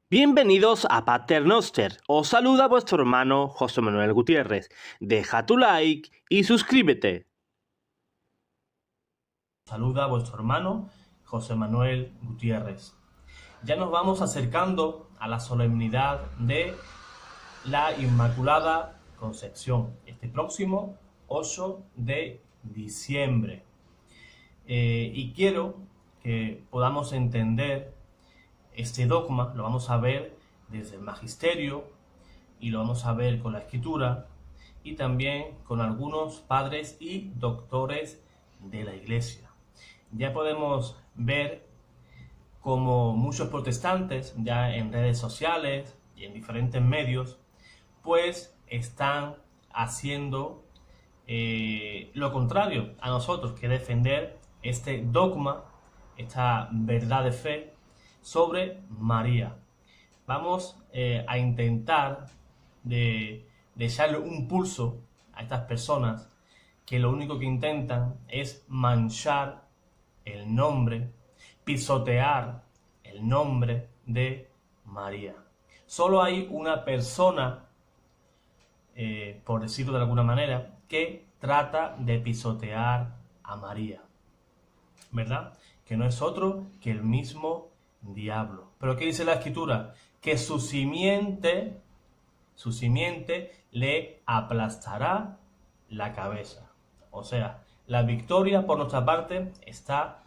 Bienvenidos a Pater Noster. Os saluda vuestro hermano José Manuel Gutiérrez. Deja tu like y suscríbete. Saluda vuestro hermano José Manuel Gutiérrez. Ya nos vamos acercando a la solemnidad de la Inmaculada Concepción, este próximo 8 de diciembre. Y quiero que podamos entender este dogma, lo vamos a ver desde el magisterio y lo vamos a ver con la escritura y también con algunos padres y doctores de la Iglesia. Ya podemos ver como muchos protestantes ya en redes sociales y en diferentes medios pues están haciendo lo contrario a nosotros, que defender este dogma, esta verdad de fe sobre María. Vamos a intentar de echarle un pulso a estas personas que lo único que intentan es manchar el nombre, pisotear el nombre de María. Solo hay una persona, por decirlo de alguna manera, que trata de pisotear a María, ¿verdad? Que no es otro que el mismo diablo. Pero ¿qué dice la escritura? Que su simiente le aplastará la cabeza. O sea, la victoria por nuestra parte está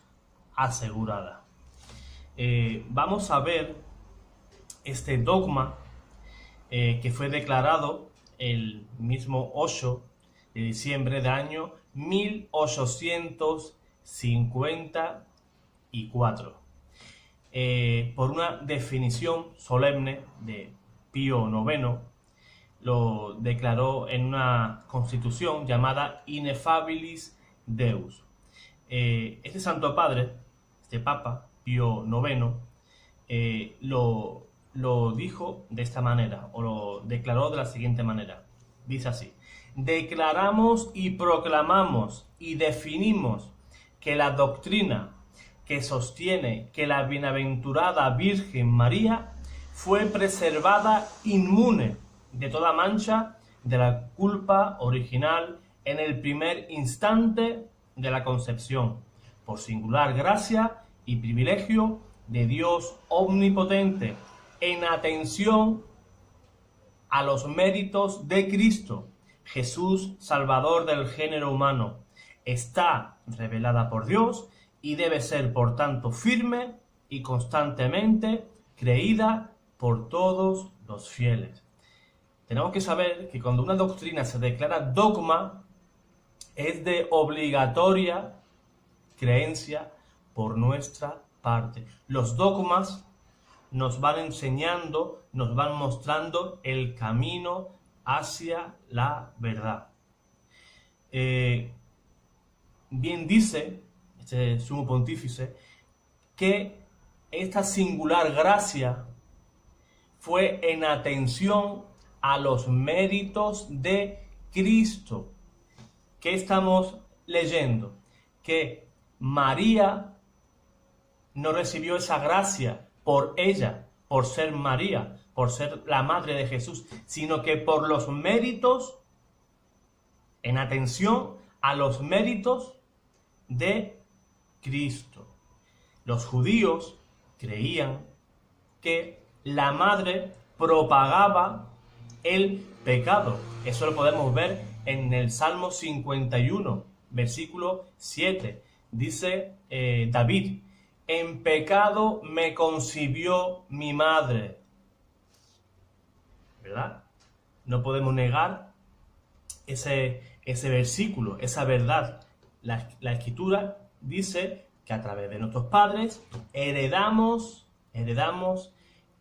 asegurada. Vamos a ver este dogma que fue declarado el mismo 8 de diciembre del año 1854. Por una definición solemne de Pío IX, lo declaró en una constitución llamada Ineffabilis Deus. Este Santo Padre, este Papa Pío IX, lo dijo de esta manera, o lo declaró de la siguiente manera. Dice así: declaramos y proclamamos y definimos que la doctrina que sostiene que la bienaventurada Virgen María fue preservada inmune de toda mancha de la culpa original en el primer instante de la concepción, por singular gracia y privilegio de Dios omnipotente, en atención a los méritos de Cristo, Jesús, Salvador del género humano. Está revelada por Dios y debe ser, por tanto, firme y constantemente creída por todos los fieles. Tenemos que saber que cuando una doctrina se declara dogma, es de obligatoria creencia por nuestra parte. Los dogmas nos van enseñando, nos van mostrando el camino hacia la verdad. Bien dice este sumo pontífice que esta singular gracia fue en atención a los méritos de Cristo. ¿Qué estamos leyendo? Que María no recibió esa gracia por ella, por ser María, por ser la madre de Jesús, sino que por los méritos, en atención a los méritos de Cristo. Los judíos creían que la madre propagaba el pecado. Eso lo podemos ver en el Salmo 51, versículo 7. Dice David: en pecado me concibió mi madre. ¿Verdad? No podemos negar ese versículo, esa verdad. La Escritura dice que a través de nuestros padres heredamos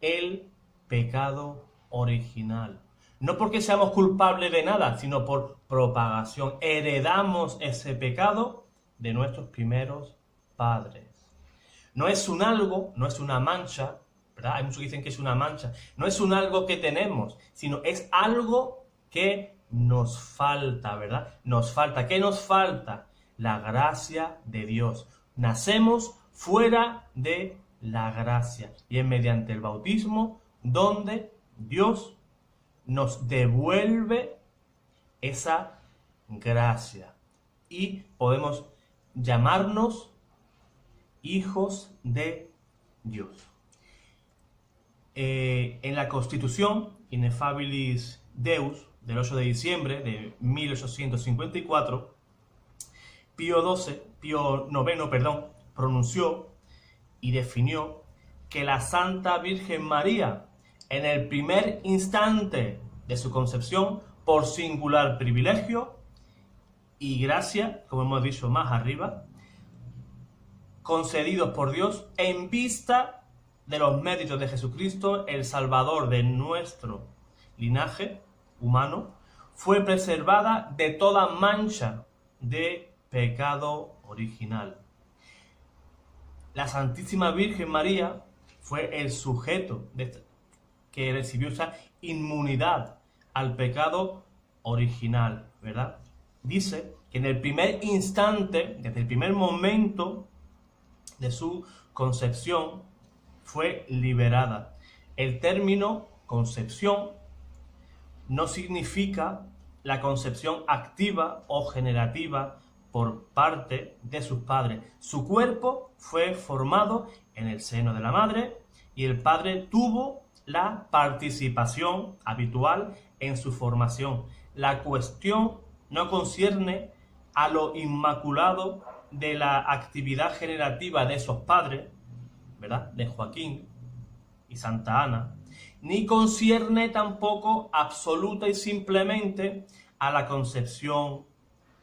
el pecado original. No porque seamos culpables de nada, sino por propagación. Heredamos ese pecado de nuestros primeros padres. No es un algo, no es una mancha, ¿verdad? Hay muchos que dicen que es una mancha. No es un algo que tenemos, sino es algo que nos falta, ¿verdad? Nos falta. ¿Qué nos falta? La gracia de Dios. Nacemos fuera de la gracia y es mediante el bautismo donde Dios nos devuelve esa gracia y podemos llamarnos hijos de Dios. En la Constitución Ineffabilis Deus del 8 de diciembre de 1854, Pío IX, pronunció y definió que la Santa Virgen María, en el primer instante de su concepción, por singular privilegio y gracia, como hemos dicho más arriba, concedidos por Dios en vista de los méritos de Jesucristo, el Salvador de nuestro linaje humano, fue preservada de toda mancha de pecado original. La Santísima Virgen María fue el sujeto que recibió esa inmunidad al pecado original, ¿verdad? Dice que en el primer instante, desde el primer momento de su concepción, fue liberada. El término concepción no significa la concepción activa o generativa por parte de sus padres. Su cuerpo fue formado en el seno de la madre y el padre tuvo la participación habitual en su formación. La cuestión no concierne a lo inmaculado de la actividad generativa de esos padres, ¿verdad?, de Joaquín y Santa Ana, ni concierne tampoco absoluta y simplemente a la concepción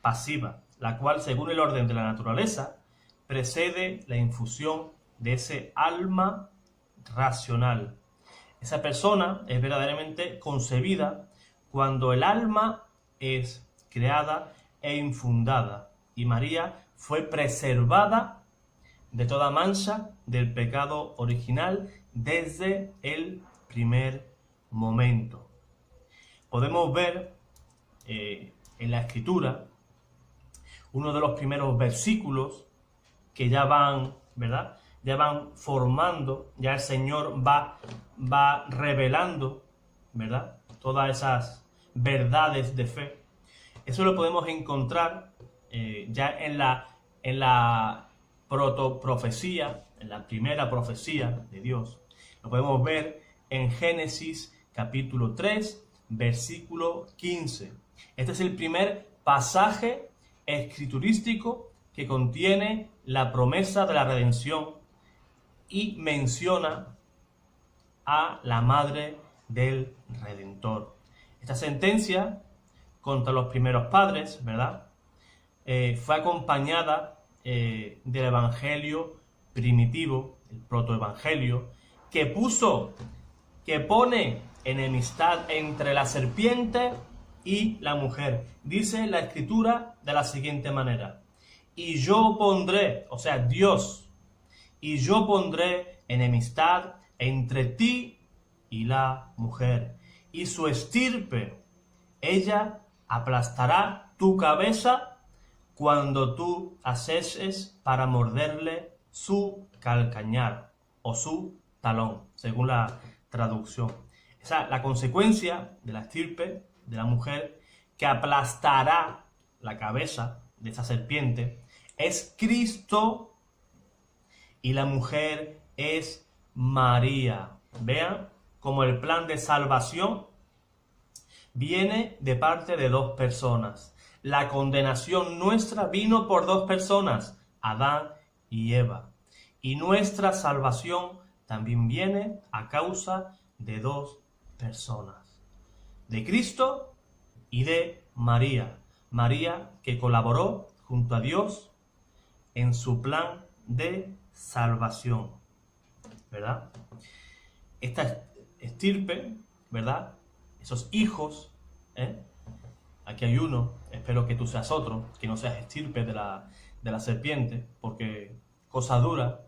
pasiva, la cual, según el orden de la naturaleza, precede la infusión de ese alma racional. Esa persona es verdaderamente concebida cuando el alma es creada e infundada, y María fue preservada de toda mancha del pecado original desde el primer momento. Podemos ver en la Escritura uno de los primeros versículos que ya van, ¿verdad?, ya van formando, ya el Señor va revelando, ¿verdad?, todas esas verdades de fe. Eso lo podemos encontrar ya en la protoprofecía, en la primera profecía de Dios. Lo podemos ver en Génesis capítulo 3, versículo 15. Este es el primer pasaje escriturístico que contiene la promesa de la redención y menciona a la madre del Redentor. Esta sentencia contra los primeros padres, ¿verdad?, fue acompañada del evangelio primitivo, el protoevangelio, que pone enemistad entre la serpiente y la mujer. Dice la Escritura de la siguiente manera: y yo pondré, o sea, Dios, y yo pondré enemistad entre ti y la mujer, y su estirpe, ella aplastará tu cabeza cuando tú aceches para morderle su calcañar o su talón, según la traducción. Esa, la consecuencia de la estirpe de la mujer que aplastará la cabeza de esa serpiente es Cristo, y la mujer es María. Vean cómo el plan de salvación viene de parte de dos personas. La condenación nuestra vino por dos personas, Adán y Eva. Y nuestra salvación también viene a causa de dos personas, de Cristo y de María. María, que colaboró junto a Dios en su plan de salvación, ¿verdad? Esta estirpe, ¿verdad?, esos hijos, aquí hay uno, espero que tú seas otro, que no seas estirpe de la serpiente, porque cosa dura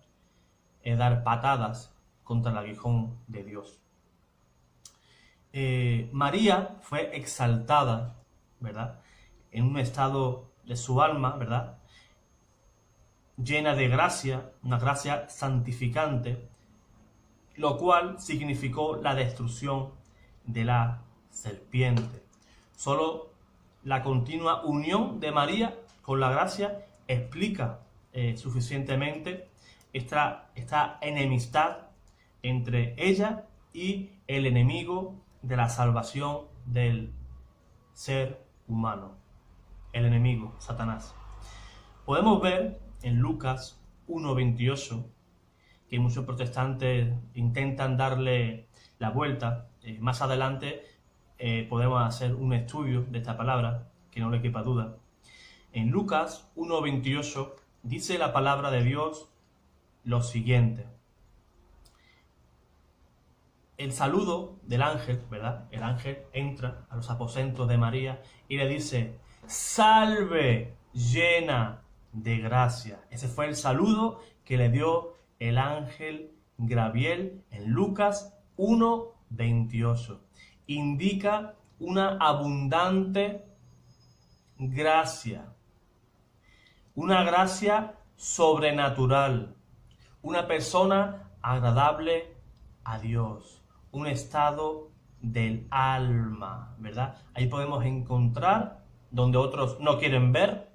es dar patadas contra el aguijón de Dios. María fue exaltada, ¿verdad?, en un estado de su alma, ¿verdad?, llena de gracia, una gracia santificante, lo cual significó la destrucción de la serpiente. Solo la continua unión de María con la gracia explica suficientemente esta enemistad entre ella y el enemigo de la salvación del ser humano, el enemigo, Satanás. Podemos ver en Lucas 1:28 que muchos protestantes intentan darle la vuelta. Más adelante podemos hacer un estudio de esta palabra, que no le quepa duda. En Lucas 1:28 dice la palabra de Dios lo siguiente. El saludo del ángel, ¿verdad? El ángel entra a los aposentos de María y le dice: ¡Salve, llena de gracia! Ese fue el saludo que le dio el ángel Gabriel en Lucas 1:28. Indica una abundante gracia, una gracia sobrenatural, una persona agradable a Dios, un estado del alma, ¿verdad? Ahí podemos encontrar, donde otros no quieren ver,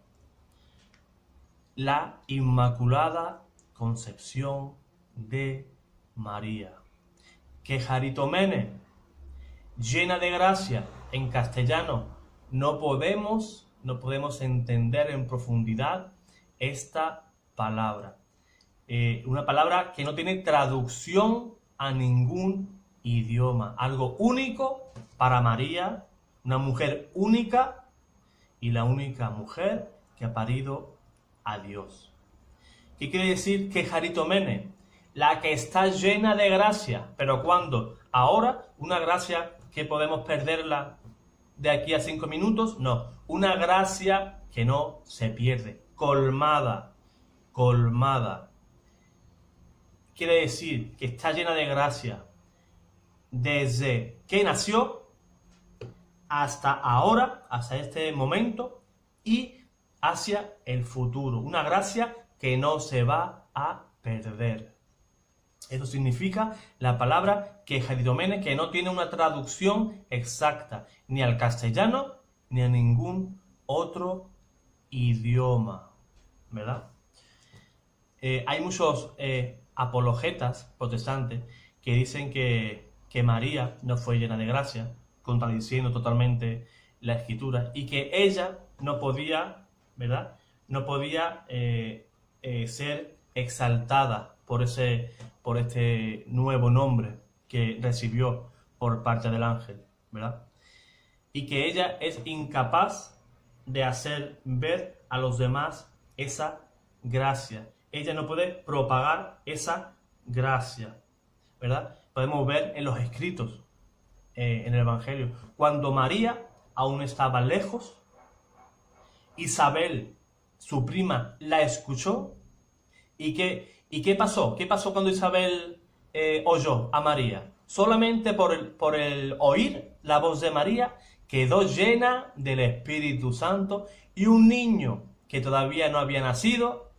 la Inmaculada Concepción de María. Que Jaritomene, llena de gracia, en castellano no podemos entender en profundidad esta palabra. Una palabra que no tiene traducción a ningún idioma. Algo único para María, una mujer única y la única mujer que ha parido a Dios. ¿Qué quiere decir que Jaritomene? La que está llena de gracia. ¿Pero cuándo? ¿Ahora? ¿Una gracia que podemos perderla de aquí a 5 minutos? No. Una gracia que no se pierde. Colmada. Colmada. Quiere decir que está llena de gracia desde que nació hasta ahora, hasta este momento y hacia el futuro. Una gracia que no se va a perder. Eso significa la palabra que Jaritomene, que no tiene una traducción exacta ni al castellano ni a ningún otro idioma, ¿verdad? Hay muchos apologetas protestantes que dicen que María no fue llena de gracia, contradiciendo totalmente la escritura, y que ella no podía, ¿verdad? No podía ser exaltada por este nuevo nombre que recibió por parte del ángel, ¿verdad? Y que ella es incapaz de hacer ver a los demás esa gracia. Ella no puede propagar esa gracia, ¿verdad? Podemos ver en los escritos, en el Evangelio, cuando María aún estaba lejos, Isabel, su prima, la escuchó. ¿Y qué pasó? ¿Qué pasó cuando Isabel oyó a María? Solamente por el oír la voz de María, quedó llena del Espíritu Santo, y un niño que todavía no había nacido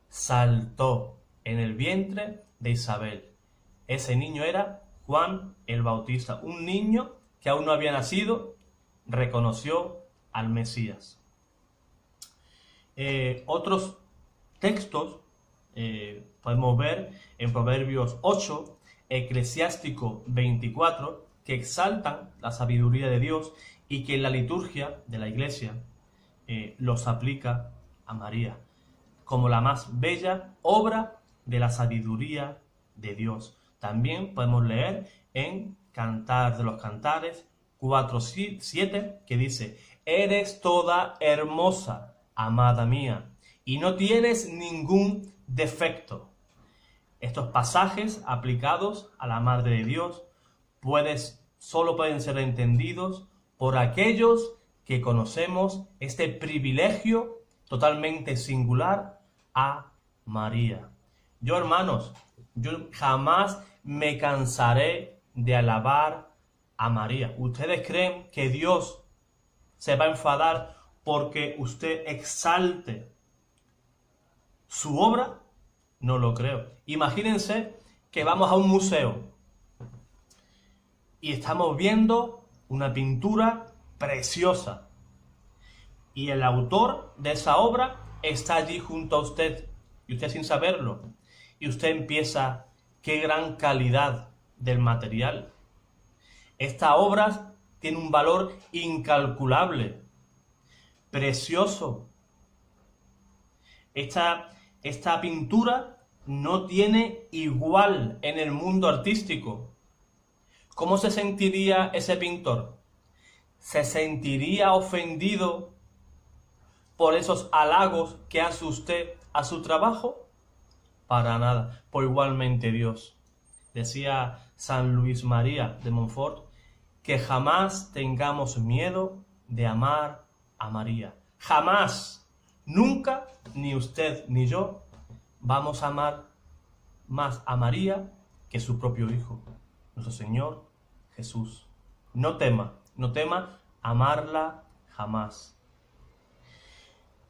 saltó en el vientre de Isabel. Ese niño era Juan el Bautista. Un niño que aún no había nacido reconoció al Mesías. Otros textos podemos ver en Proverbios 8, Eclesiástico 24, que exaltan la sabiduría de Dios y que en la liturgia de la Iglesia los aplica a María como la más bella obra de la sabiduría de Dios. También podemos leer en Cantar de los Cantares 4:7, que dice: eres toda hermosa, amada mía, y no tienes ningún defecto. Estos pasajes aplicados a la Madre de Dios solo pueden ser entendidos por aquellos que conocemos este privilegio totalmente singular a María. Yo, hermanos, yo jamás me cansaré de alabar a María. ¿Ustedes creen que Dios se va a enfadar porque usted exalte su obra? No lo creo. Imagínense que vamos a un museo y estamos viendo una pintura preciosa y el autor de esa obra está allí junto a usted y usted sin saberlo, y usted empieza: qué gran calidad del material. Esta obra tiene un valor incalculable, precioso. Esta pintura no tiene igual en el mundo artístico. ¿Cómo se sentiría ese pintor? ¿Se sentiría ofendido por esos halagos que hace usted a su trabajo? Para nada. Pues igualmente Dios. Decía San Luis María de Montfort que jamás tengamos miedo de amar a María. Jamás, nunca, ni usted ni yo vamos a amar más a María que su propio Hijo, nuestro Señor Jesús. No tema amarla jamás.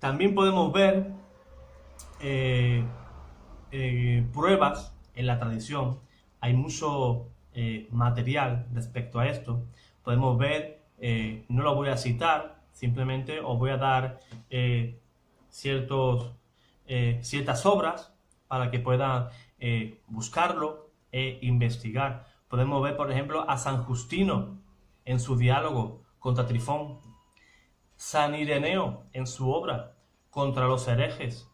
También podemos ver pruebas en la tradición. Hay mucho material respecto a esto. Podemos ver, no lo voy a citar, simplemente os voy a dar ciertas obras para que puedan buscarlo e investigar. Podemos ver, por ejemplo, a San Justino en su diálogo contra Trifón, San Ireneo en su obra contra los herejes.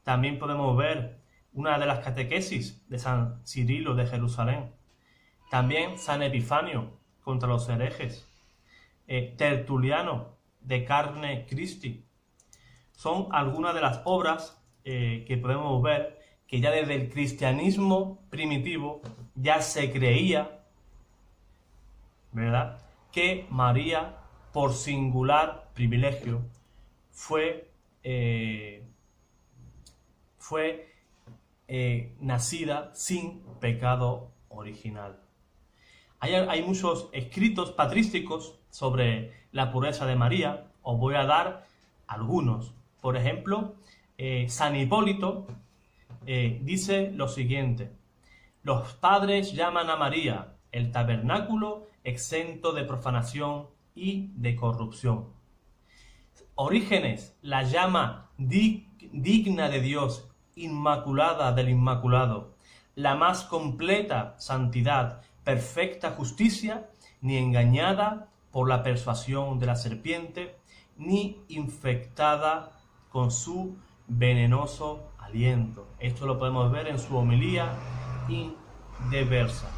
También podemos ver una de las catequesis de San Cirilo de Jerusalén. También San Epifanio contra los herejes. Tertuliano de Carne Christi. Son algunas de las obras que podemos ver que ya desde el cristianismo primitivo ya se creía, ¿verdad?, que María, por singular privilegio, fue nacida sin pecado original. Hay muchos escritos patrísticos sobre la pureza de María. Os voy a dar algunos. Por ejemplo, San Hipólito dice lo siguiente: los padres llaman a María el tabernáculo exento de profanación y de corrupción. Orígenes la llama digna de Dios, inmaculada del Inmaculado, la más completa santidad, perfecta justicia, ni engañada por la persuasión de la serpiente, ni infectada con su venenoso aliento. Esto lo podemos ver en su homilía Indeversa.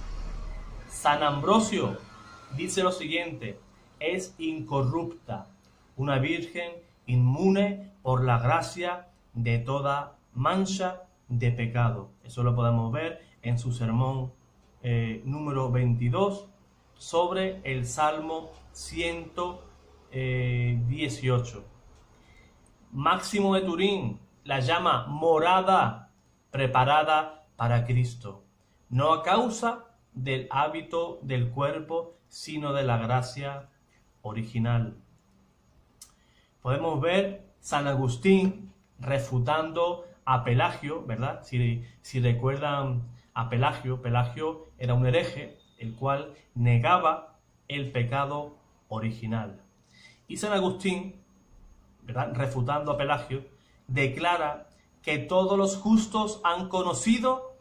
San Ambrosio dice lo siguiente: es incorrupta, una virgen inmune por la gracia de toda mancha de pecado. Eso lo podemos ver en su sermón número 22 sobre el Salmo 118. Máximo de Turín la llama morada preparada para Cristo, no a causa del hábito del cuerpo, sino de la gracia original. Podemos ver San Agustín refutando a Pelagio, ¿verdad? Si recuerdan a Pelagio, Pelagio era un hereje, el cual negaba el pecado original. Y San Agustín, ¿verdad?, refutando a Pelagio, declara que todos los justos han conocido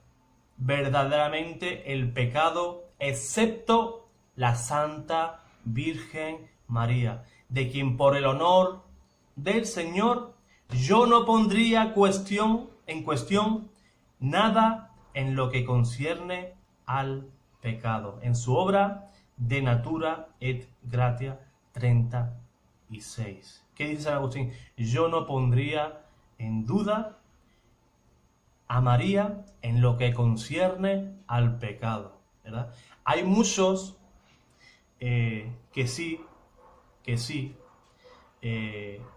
verdaderamente el pecado, excepto la Santa Virgen María, de quien por el honor del Señor yo no pondría en cuestión nada en lo que concierne al pecado. En su obra De Natura et Gratia 36. ¿Qué dice San Agustín? Yo no pondría en duda a María en lo que concierne al pecado, ¿verdad? Hay muchos que sí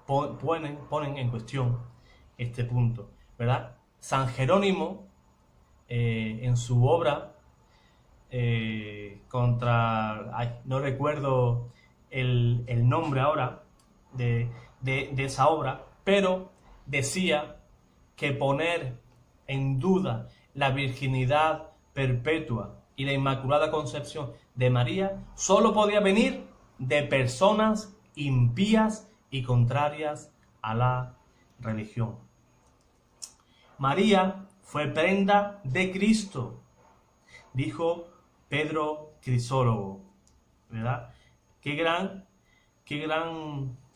ponen en cuestión este punto, ¿verdad? San Jerónimo, en su obra no recuerdo el nombre ahora de esa obra, pero decía que poner en duda la virginidad perpetua y la Inmaculada Concepción de María solo podía venir de personas impías y contrarias a la religión. María fue prenda de Cristo, dijo Pedro Crisólogo, ¿verdad? Qué gran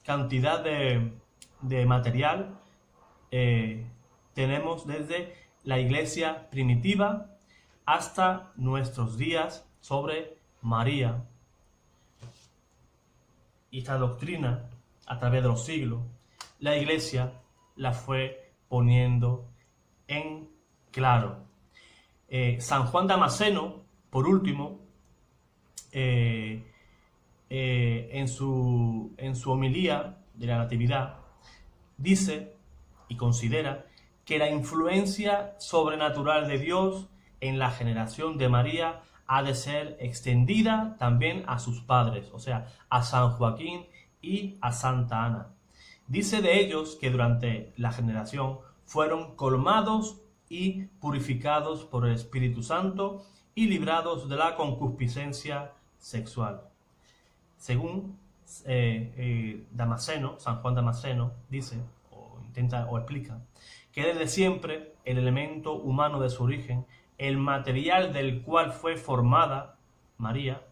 cantidad de material tenemos desde la iglesia primitiva hasta nuestros días sobre María. Y esta doctrina, a través de los siglos, la iglesia la fue poniendo en claro. San Juan Damasceno, por último, en su homilía de la Natividad, dice y considera que la influencia sobrenatural de Dios en la generación de María ha de ser extendida también a sus padres, o sea, a San Joaquín y a Santa Ana. Dice de ellos que durante la generación fueron colmados y purificados por el Espíritu Santo y librados de la concupiscencia sexual. Según Damasceno, San Juan Damasceno, dice, o explica, que desde siempre el elemento humano de su origen, el material del cual fue formada María,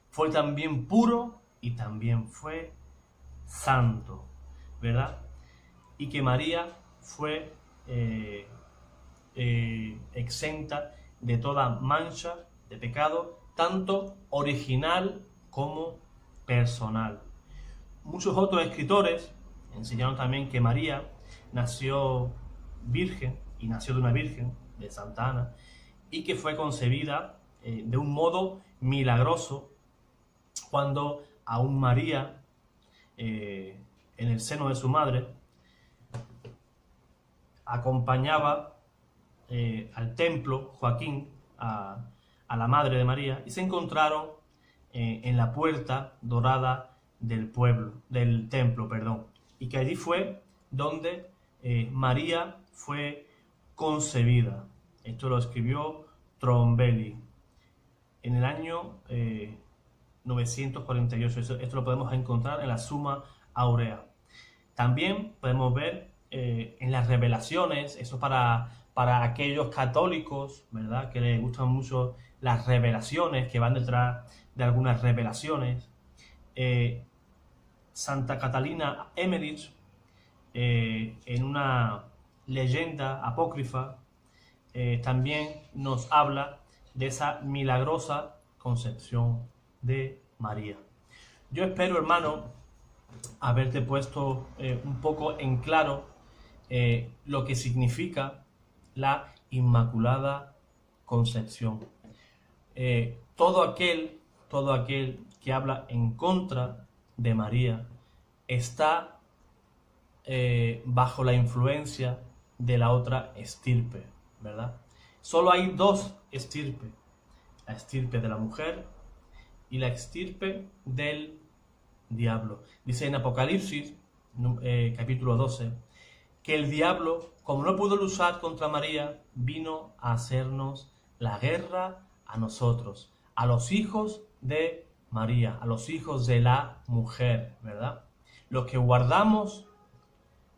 fue también puro y también fue santo, ¿verdad? Y que María fue exenta de toda mancha de pecado, tanto original como personal. Muchos otros escritores enseñaron también que María nació virgen y nació de una virgen, de Santa Ana, y que fue concebida de un modo milagroso cuando aún María, en el seno de su madre, acompañaba al templo Joaquín, a la madre de María, y se encontraron en la puerta dorada del templo, y que allí fue donde María fue concebida. Esto lo escribió Trombelli en el año 948. Esto lo podemos encontrar en la Summa Aurea. También podemos ver en las revelaciones, eso para aquellos católicos, ¿verdad?, que les gustan mucho las revelaciones, que van detrás de algunas revelaciones. Santa Catalina Emmerich, en una leyenda apócrifa, también nos habla de esa milagrosa concepción de María. Yo espero, hermano, haberte puesto un poco en claro lo que significa la Inmaculada Concepción. Todo aquel que habla en contra de María está bajo la influencia de la otra estirpe, ¿verdad? Solo hay dos estirpes: la estirpe de la mujer y la estirpe del diablo. Dice en Apocalipsis, capítulo 12, que el diablo, como no pudo luchar contra María, vino a hacernos la guerra a nosotros, a los hijos de María, a los hijos de la mujer, ¿verdad? Los que guardamos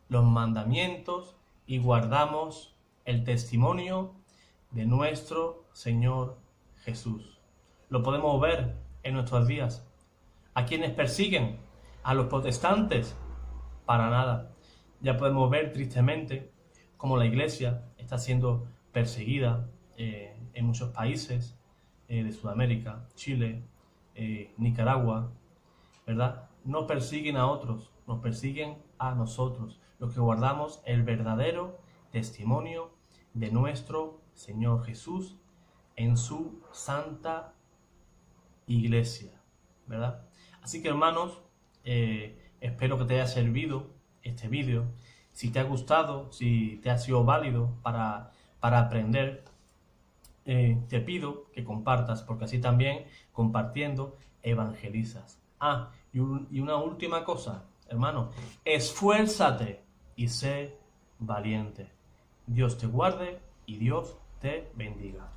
los mandamientos y guardamos el testimonio de nuestro Señor Jesús. Lo podemos ver en nuestros días. ¿A quienes persiguen? ¿A los protestantes? Para nada. Ya podemos ver tristemente cómo la Iglesia está siendo perseguida en muchos países de Sudamérica, Chile, Nicaragua, ¿verdad? No persiguen a otros, nos persiguen a nosotros, los que guardamos el verdadero testimonio de nuestro Señor Jesús en su santa Iglesia, ¿verdad? Así que, hermanos, espero que te haya servido este vídeo. Si te ha gustado, si te ha sido válido para aprender, te pido que compartas, porque así también, compartiendo, evangelizas. Y una última cosa, hermano: esfuérzate y sé valiente. Dios te guarde y Dios te bendiga.